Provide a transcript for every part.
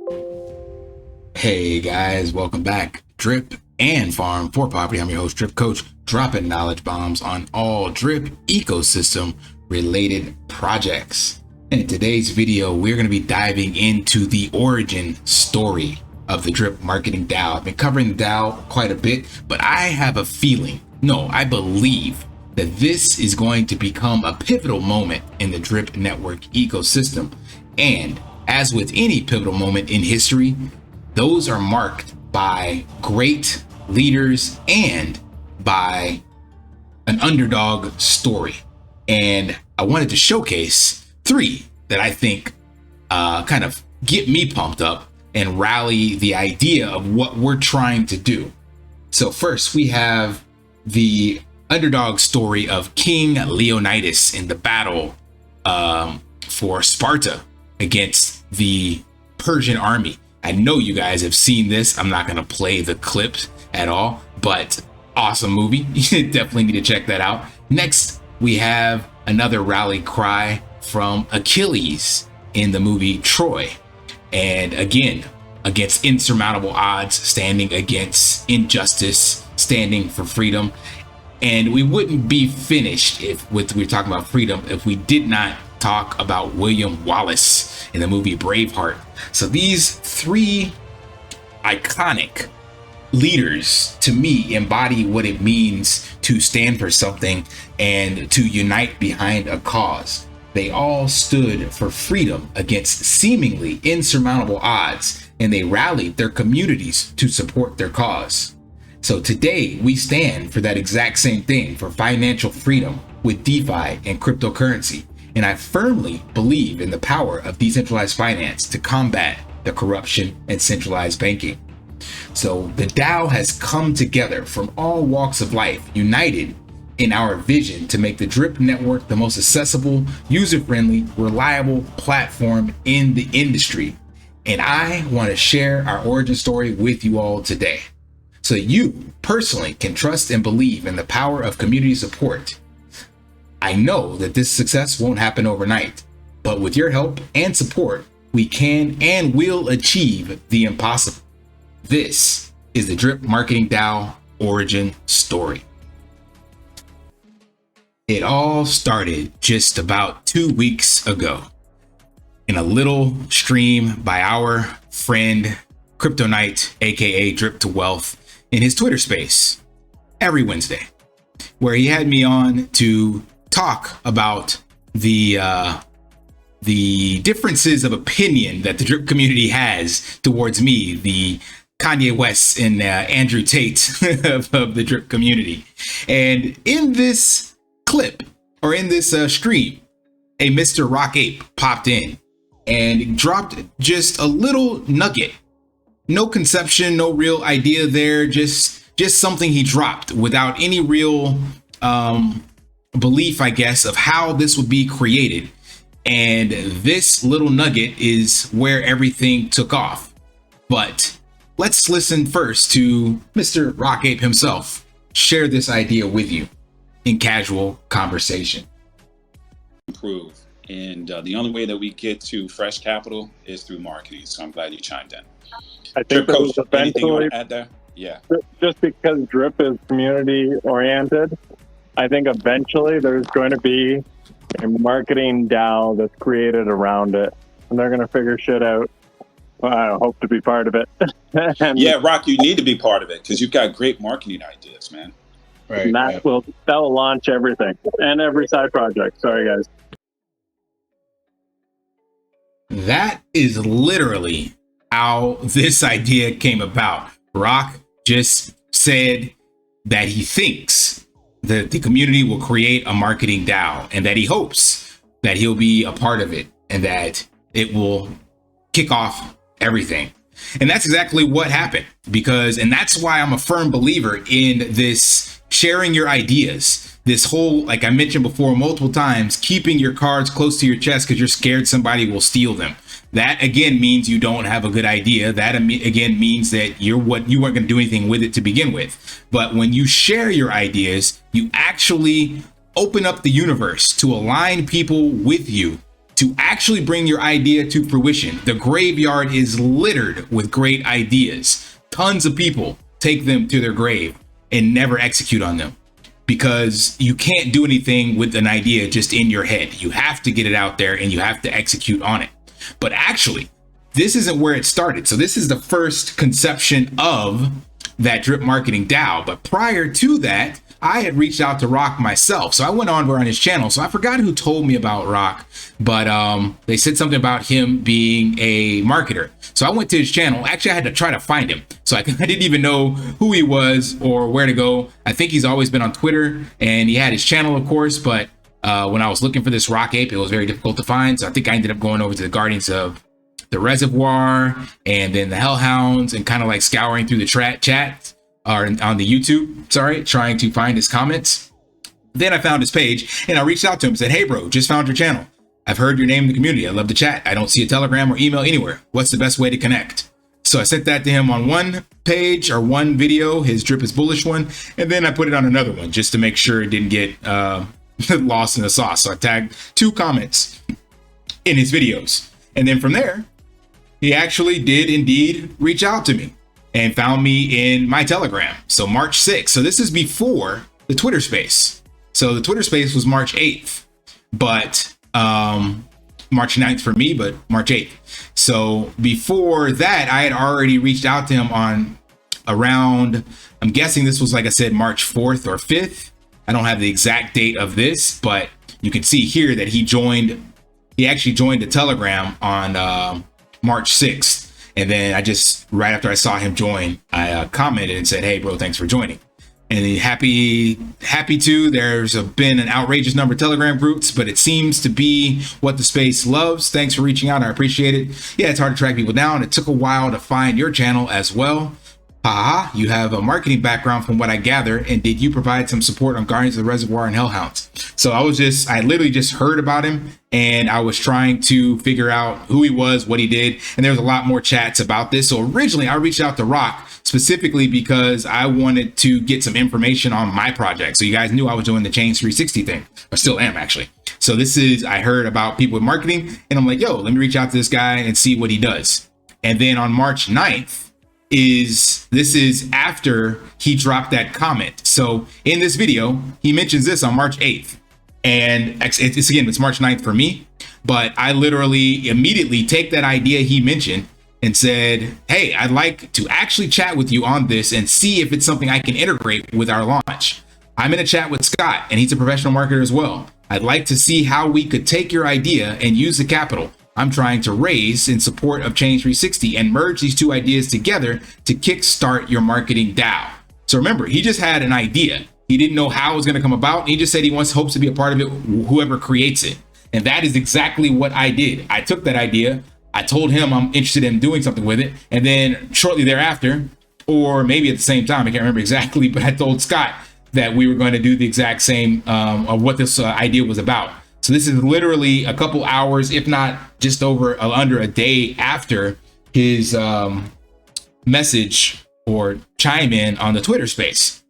Hey guys, welcome back. Drip and Farm for Property. I'm your host, Drip Coach, dropping knowledge bombs on all drip ecosystem related projects. In today's video, we're going to be diving into the origin story of the Drip Marketing DAO. I've been covering the DAO quite a bit, but I have a feeling, no, I believe that this is going to become a pivotal moment in the Drip network ecosystem. And as with any pivotal moment in history, those are marked by great leaders and by an underdog story. And I wanted to showcase three that I think kind of get me pumped up and rally the idea of what we're trying to do. So first, we have the underdog story of King Leonidas in the battle for Sparta against the Persian army. I know you guys have seen this. I'm not going to play the clips at all, but awesome movie. You definitely need to check that out. Next, we have another rally cry from Achilles in the movie Troy. And again, against insurmountable odds, standing against injustice, standing for freedom. And we wouldn't be finished if we were talking about freedom if we did not talk about William Wallace in the movie Braveheart. So these three iconic leaders to me embody what it means to stand for something and to unite behind a cause. They all stood for freedom against seemingly insurmountable odds, and they rallied their communities to support their cause. So today we stand for that exact same thing, for financial freedom with DeFi and cryptocurrency. And I firmly believe in the power of decentralized finance to combat the corruption and centralized banking. So the DAO has come together from all walks of life, united in our vision to make the Drip network the most accessible, user-friendly, reliable platform in the industry. And I want to share our origin story with you all today, so you personally can trust and believe in the power of community support. I know that this success won't happen overnight, but with your help and support, we can and will achieve the impossible. This is the Drip Marketing DAO origin story. It all started just about 2 weeks ago in a little stream by our friend Crypto Knight, aka Drip to Wealth, in his Twitter space every Wednesday, where he had me on to talk about the differences of opinion that the Drip community has towards me, the Kanye West and Andrew Tate of the Drip community. And in this clip, or in this stream, a Mr. Rock Ape popped in and dropped just a little nugget. No conception, no real idea there, just something he dropped without any real belief, I guess, of how this would be created. And this little nugget is where everything took off. But let's listen first to Mr. Rock Ape himself share this idea with you in casual conversation. Improve. And the only way that we get to fresh capital is through marketing. So I'm glad you chimed in. I think Drip Coach, anything you want to add there? Yeah. Just because Drip is community oriented, I think eventually there's going to be a marketing DAO that's created around it, and they're going to figure shit out. Well, I hope to be part of it. Yeah, Rock, you need to be part of it because you've got great marketing ideas, man. Right. And that will launch everything and every side project. Sorry, guys. That is literally how this idea came about. Rock just said that he thinks that the community will create a marketing DAO and that he hopes that he'll be a part of it and that it will kick off everything. And that's exactly what happened, and that's why I'm a firm believer in this sharing your ideas. This whole, like I mentioned before multiple times, keeping your cards close to your chest because you're scared somebody will steal them. That again means you don't have a good idea. That again means that you weren't going to do anything with it to begin with. But when you share your ideas, you actually open up the universe to align people with you to actually bring your idea to fruition. The graveyard is littered with great ideas. Tons of people take them to their grave and never execute on them, because you can't do anything with an idea just in your head. You have to get it out there and you have to execute on it. But actually, this isn't where it started. So this is the first conception of that drip marketing DAO. But prior to that, I had reached out to Rock myself. So I went on his channel. So I forgot who told me about Rock, but they said something about him being a marketer. So I went to his channel. Actually, I had to try to find him. So I didn't even know who he was or where to go. I think he's always been on Twitter, and he had his channel, of course. But when I was looking for this Rock ape, it was very difficult to find. So I think I ended up going over to the Guardians of the Reservoir and then the Hellhounds, and kind of like scouring through the chat or on the YouTube, trying to find his comments. Then I found his page and I reached out to him and said, "Hey bro, just found your channel. I've heard your name in the community. I'd love to chat. I don't see a Telegram or email anywhere. What's the best way to connect?" So I sent that to him on one page or one video, his Drip is Bullish one. And then I put it on another one just to make sure it didn't get lost in the sauce. So I tagged 2 comments in his videos. And then from there, he actually did indeed reach out to me and found me in my Telegram. So March 6th. So this is before the Twitter space. So the Twitter space was March 8th, but March 9th for me, but March 8th. So before that, I had already reached out to him on around, I'm guessing this was, like I said, March 4th or 5th. I don't have the exact date of this, but you can see here that he actually joined the Telegram on March 6th. And then I just, right after I saw him join, I commented and said, "Hey bro, thanks for joining." And happy to, there's been an outrageous number of Telegram groups, but it seems to be what the space loves. Thanks for reaching out. I appreciate it. Yeah, it's hard to track people down. It took a while to find your channel as well. Haha, you have a marketing background from what I gather. And did you provide some support on Guardians of the Reservoir and Hellhounds? So I literally just heard about him, and I was trying to figure out who he was, what he did. And there was a lot more chats about this. So originally I reached out to Rock specifically because I wanted to get some information on my project. So you guys knew I was doing the Change 360 thing, or still am actually. So I heard about people with marketing, and I'm like, yo, let me reach out to this guy and see what he does. And then on March 9th, this is after he dropped that comment. So in this video, he mentions this on March 8th. And it's March 9th for me, but I literally immediately take that idea he mentioned and said, "Hey, I'd like to actually chat with you on this and see if it's something I can integrate with our launch. I'm in a chat with Scott, and he's a professional marketer as well. I'd like to see how we could take your idea and use the capital I'm trying to raise in support of Change 360 and merge these 2 ideas together to kickstart your marketing DAO." So remember, he just had an idea. He didn't know how it was going to come about. And he just said he hopes to be a part of it, whoever creates it. And that is exactly what I did. I took that idea. I told him I'm interested in doing something with it. And then shortly thereafter, or maybe at the same time, I can't remember exactly, but I told Scott that we were going to do the exact same of what this idea was about. So this is literally a couple hours, if not just under a day after his message or chime in on the Twitter space.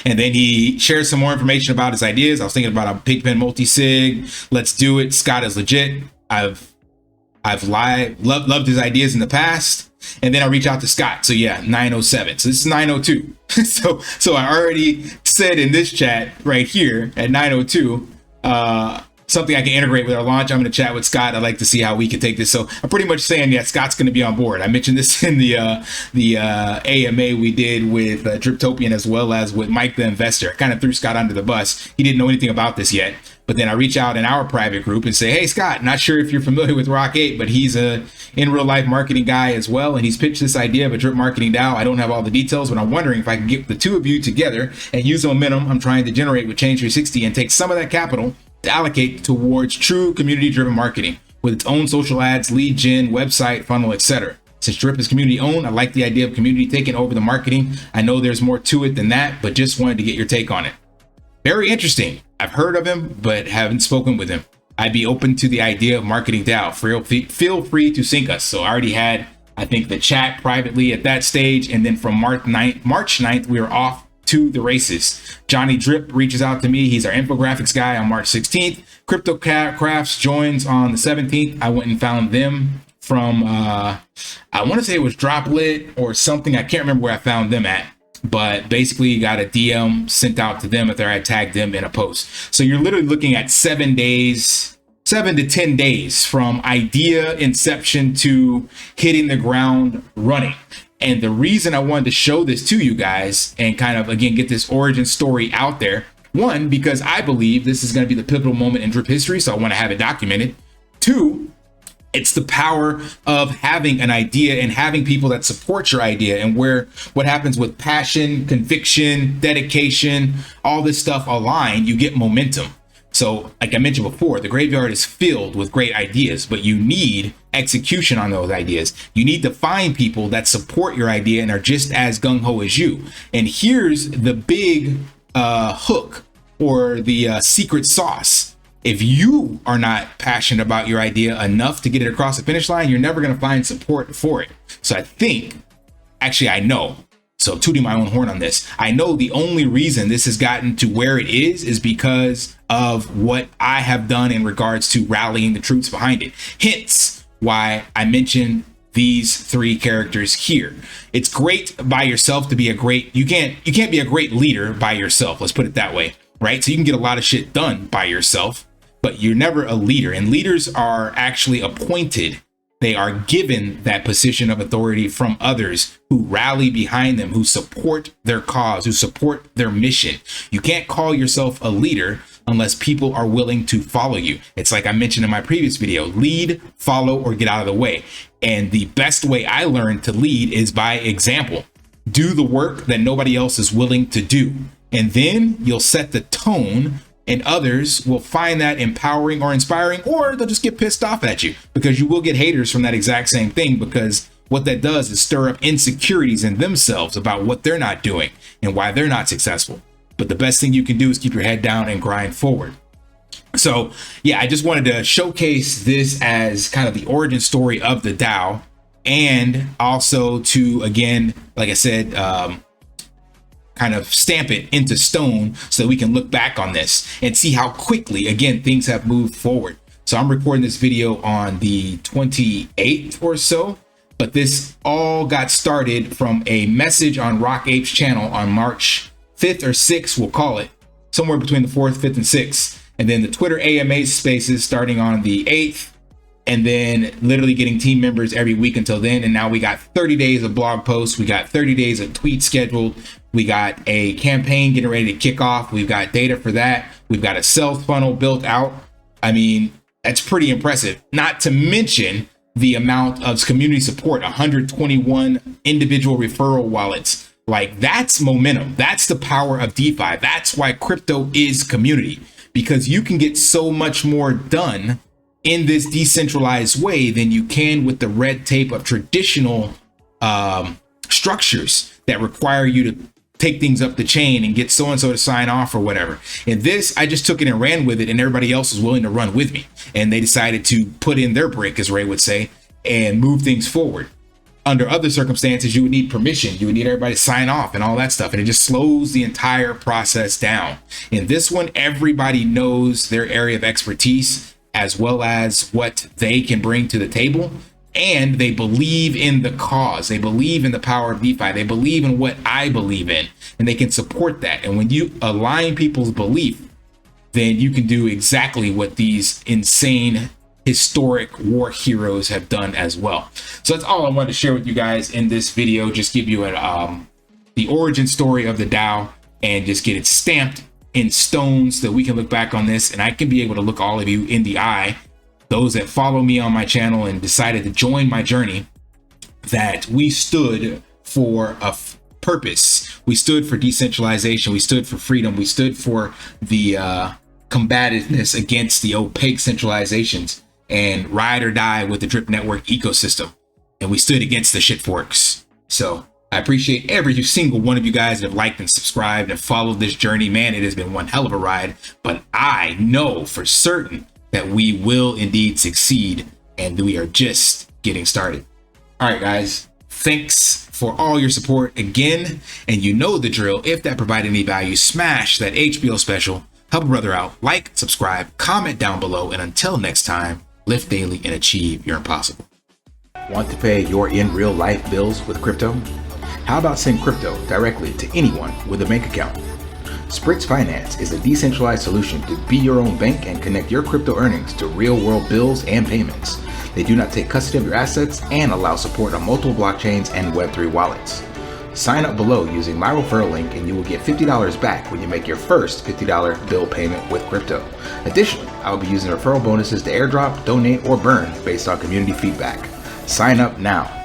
And then he shares some more information about his ideas. I was thinking about a Pigpen multi-sig. Let's do it. Scott is legit. I've loved his ideas in the past. And then I reach out to Scott. So yeah, 907. So this is 902. so I already said in this chat right here at 902, something I can integrate with our launch. I'm going to chat with Scott. I'd like to see how we can take this. So I'm pretty much saying, yeah, Scott's going to be on board. I mentioned this in the AMA we did with Driptopian, as well as with Mike the Investor. I kind of threw Scott under the bus. He didn't know anything about this yet. But then I reach out in our private group and say, "Hey, Scott, not sure if you're familiar with Rock 8, but he's a in real life marketing guy as well. And he's pitched this idea of a drip marketing DAO. I don't have all the details, but I'm wondering if I can get the 2 of you together and use the momentum I'm trying to generate with Change 360 and take some of that capital to allocate towards true community driven marketing with its own social ads, lead gen, website, funnel, etc. Since Drip is community owned, I like the idea of community taking over the marketing. I know there's more to it than that, but just wanted to get your take on it." Very interesting. I've heard of him, but haven't spoken with him. I'd be open to the idea of marketing DAO. Feel free to sync us. So I already had, I think, the chat privately at that stage. And then from March 9th, we were off to the races. Johnny Drip reaches out to me. He's our infographics guy on March 16th. Crypto Crafts joins on the 17th. I went and found them from, I want to say it was Droplet or something. I can't remember where I found them at. But basically got a DM sent out to them after I tagged them in a post. So you're literally looking at 7 days, 7 to 10 days from idea inception to hitting the ground running. And the reason I wanted to show this to you guys and kind of, again, get this origin story out there, one, because I believe this is going to be the pivotal moment in drip history, so I want to have it documented. Two, it's the power of having an idea and having people that support your idea, and where what happens with passion, conviction, dedication, all this stuff align, you get momentum. So like I mentioned before, the graveyard is filled with great ideas, but you need execution on those ideas. You need to find people that support your idea and are just as gung-ho as you. And here's the big hook, or the secret sauce. If you are not passionate about your idea enough to get it across the finish line, you're never going to find support for it. So I think, actually, I know, so tooting my own horn on this, I know the only reason this has gotten to where it is because of what I have done in regards to rallying the troops behind it. Hence why I mentioned these three characters here. It's great by yourself to be a great, you can't be a great leader by yourself. Let's put it that way, right? So you can get a lot of shit done by yourself, but you're never a leader. And leaders are actually appointed. They are given that position of authority from others who rally behind them, who support their cause, who support their mission. You can't call yourself a leader unless people are willing to follow you. It's like I mentioned in my previous video, lead, follow, or get out of the way. And the best way I learned to lead is by example. Do the work that nobody else is willing to do. And then you'll set the tone, and others will find that empowering or inspiring, or they'll just get pissed off at you, because you will get haters from that exact same thing, because what that does is stir up insecurities in themselves about what they're not doing and why they're not successful. But the best thing you can do is keep your head down and grind forward. So yeah, I just wanted to showcase this as kind of the origin story of the DAO, and also to, again, like I said, kind of stamp it into stone so that we can look back on this and see how quickly, again, things have moved forward. So I'm recording this video on the 28th or so, but this all got started from a message on Rock Ape's channel on March 5th or 6th, we'll call it, somewhere between the 4th, 5th, and 6th. And then the Twitter AMA spaces starting on the 8th, and then literally getting team members every week until then. And now we got 30 days of blog posts. We got 30 days of tweets scheduled. We got a campaign getting ready to kick off. We've got data for that. We've got a sales funnel built out. I mean, that's pretty impressive. Not to mention the amount of community support, 121 individual referral wallets. Like, that's momentum. That's the power of DeFi. That's why crypto is community, because you can get so much more done in this decentralized way than you can with the red tape of traditional structures that require you to take things up the chain and get so-and-so to sign off or whatever. In this, I just took it and ran with it, and everybody else was willing to run with me. And they decided to put in their brick, as Ray would say, and move things forward. Under other circumstances, you would need permission. You would need everybody to sign off and all that stuff. And it just slows the entire process down. In this one, everybody knows their area of expertise, as well as what they can bring to the table. And they believe in the cause. They believe in the power of DeFi. They believe in what I believe in, and they can support that. And when you align people's belief, then you can do exactly what these insane historic war heroes have done as well. So that's all I wanted to share with you guys in this video. Just give you the origin story of the DAO, and just get it stamped in stone so that we can look back on this, and I can be able to look all of you in the eye, those that follow me on my channel and decided to join my journey, that we stood for a purpose. We stood for decentralization. We stood for freedom. We stood for the combativeness against the opaque centralizations, and ride or die with the Drip Network ecosystem. And we stood against the shit forks. So I appreciate every single one of you guys that have liked and subscribed and followed this journey. Man, it has been one hell of a ride, but I know for certain that we will indeed succeed, and we are just getting started. All right, guys, thanks for all your support again. And you know the drill. If that provided any value, smash that HBO special, help a brother out, like, subscribe, comment down below. And until next time, lift daily and achieve your impossible. Want to pay your in real life bills with crypto? How about send crypto directly to anyone with a bank account? Spritz Finance is a decentralized solution to be your own bank and connect your crypto earnings to real-world bills and payments. They do not take custody of your assets and allow support on multiple blockchains and Web3 wallets. Sign up below using my referral link and you will get $50 back when you make your first $50 bill payment with crypto. Additionally, I will be using referral bonuses to airdrop, donate, or burn based on community feedback. Sign up now.